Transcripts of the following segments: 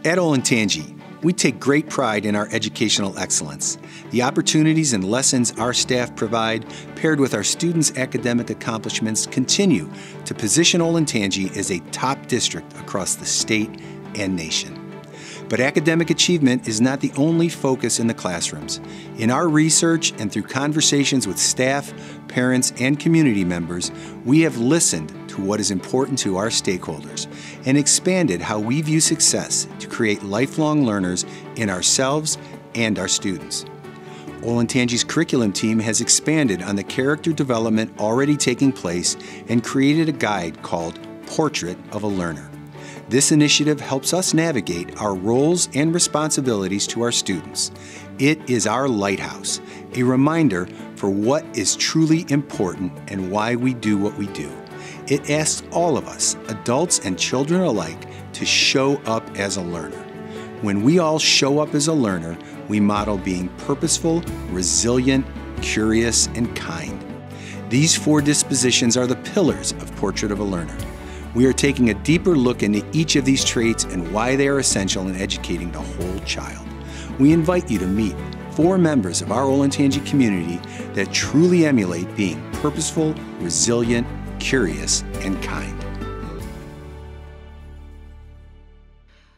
At Olentangy, we take great pride in our educational excellence. The opportunities and lessons our staff provide, paired with our students' academic accomplishments, continue to position Olentangy as a top district across the state and nation. But academic achievement is not the only focus in the classrooms. In our research and through conversations with staff, parents, and community members, we have listened to what is important to our stakeholders and expanded how we view success to create lifelong learners in ourselves and our students. Olentangy's curriculum team has expanded on the character development already taking place and created a guide called Portrait of a Learner. This initiative helps us navigate our roles and responsibilities to our students. It is our lighthouse, a reminder for what is truly important and why we do what we do. It asks all of us, adults and children alike, to show up as a learner. When we all show up as a learner, we model being purposeful, resilient, curious, and kind. These 4 dispositions are the pillars of Portrait of a Learner. We are taking a deeper look into each of these traits and why they are essential in educating the whole child. We invite you to meet 4 members of our Olentangy community that truly emulate being purposeful, resilient, curious, and kind.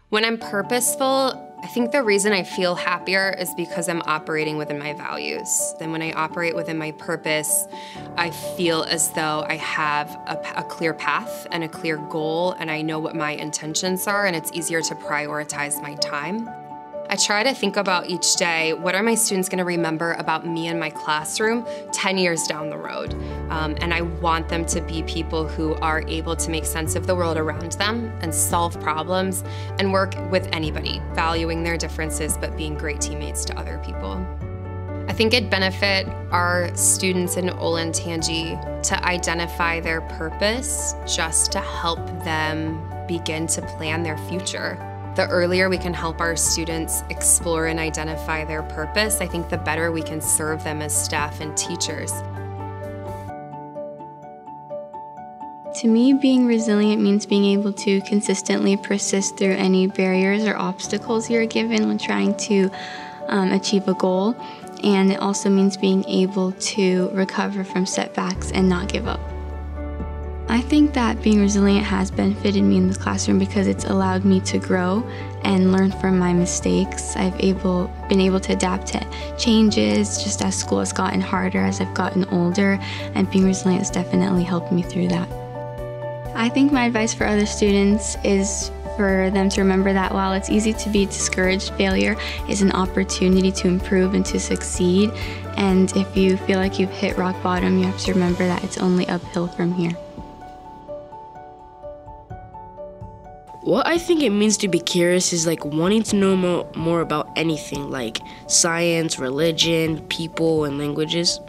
When I'm purposeful, I think the reason I feel happier is because I'm operating within my values. And when I operate within my purpose, I feel as though I have a clear path and a clear goal, and I know what my intentions are, and it's easier to prioritize my time. I try to think about each day, what are my students gonna remember about me and my classroom 10 years down the road? And I want them to be people who are able to make sense of the world around them and solve problems and work with anybody, valuing their differences but being great teammates to other people. I think it'd benefit our students in Olentangy to identify their purpose just to help them begin to plan their future. The earlier we can help our students explore and identify their purpose, I think the better we can serve them as staff and teachers. To me, being resilient means being able to consistently persist through any barriers or obstacles you're given when trying to achieve a goal. And it also means being able to recover from setbacks and not give up. I think that being resilient has benefited me in this classroom because it's allowed me to grow and learn from my mistakes. I've been able to adapt to changes just as school has gotten harder as I've gotten older, and being resilient has definitely helped me through that. I think my advice for other students is for them to remember that while it's easy to be discouraged, failure is an opportunity to improve and to succeed. And if you feel like you've hit rock bottom, you have to remember that it's only uphill from here. What I think it means to be curious is like wanting to know more about anything, like science, religion, people, and languages.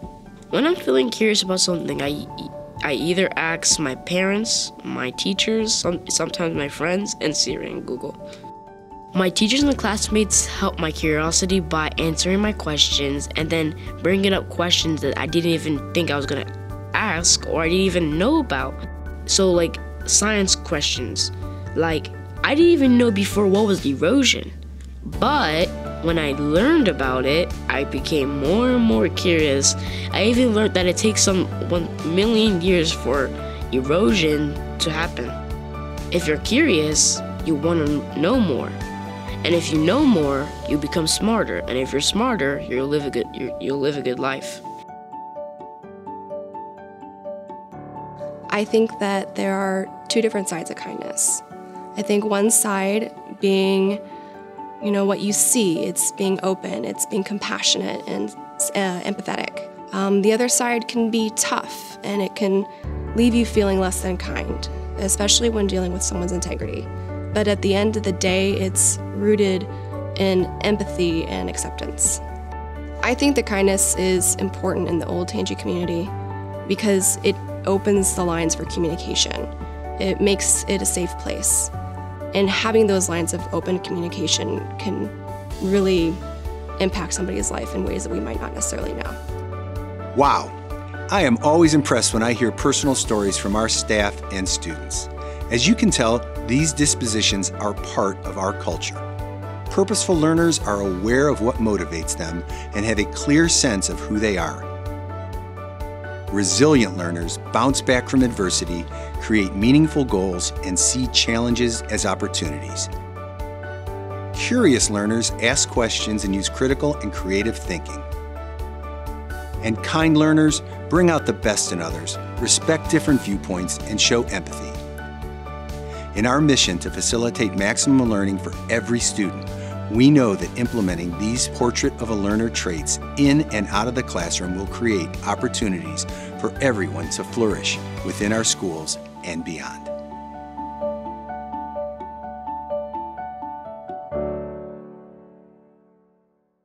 When I'm feeling curious about something, I either ask my parents, my teachers, sometimes my friends, and Siri and Google. My teachers and classmates help my curiosity by answering my questions and then bringing up questions that I didn't even think I was gonna ask or I didn't even know about. So like science questions. Like, I didn't even know before what was erosion, but when I learned about it, I became more and more curious. I even learned that it takes 1 million years for erosion to happen. If you're curious, you want to know more. And if you know more, you become smarter. And if you're smarter, you'll live a good life. I think that there are 2 different sides of kindness. I think one side being, what you see, it's being open, it's being compassionate and empathetic. The other side can be tough and it can leave you feeling less than kind, especially when dealing with someone's integrity. But at the end of the day, it's rooted in empathy and acceptance. I think that kindness is important in the Olentangy community because it opens the lines for communication. It makes it a safe place. And having those lines of open communication can really impact somebody's life in ways that we might not necessarily know. Wow! I am always impressed when I hear personal stories from our staff and students. As you can tell, these dispositions are part of our culture. Purposeful learners are aware of what motivates them and have a clear sense of who they are. Resilient learners bounce back from adversity, create meaningful goals, and see challenges as opportunities. Curious learners ask questions and use critical and creative thinking. And kind learners bring out the best in others, respect different viewpoints, and show empathy. In our mission to facilitate maximum learning for every student, we know that implementing these portrait of a learner traits in and out of the classroom will create opportunities for everyone to flourish within our schools and beyond.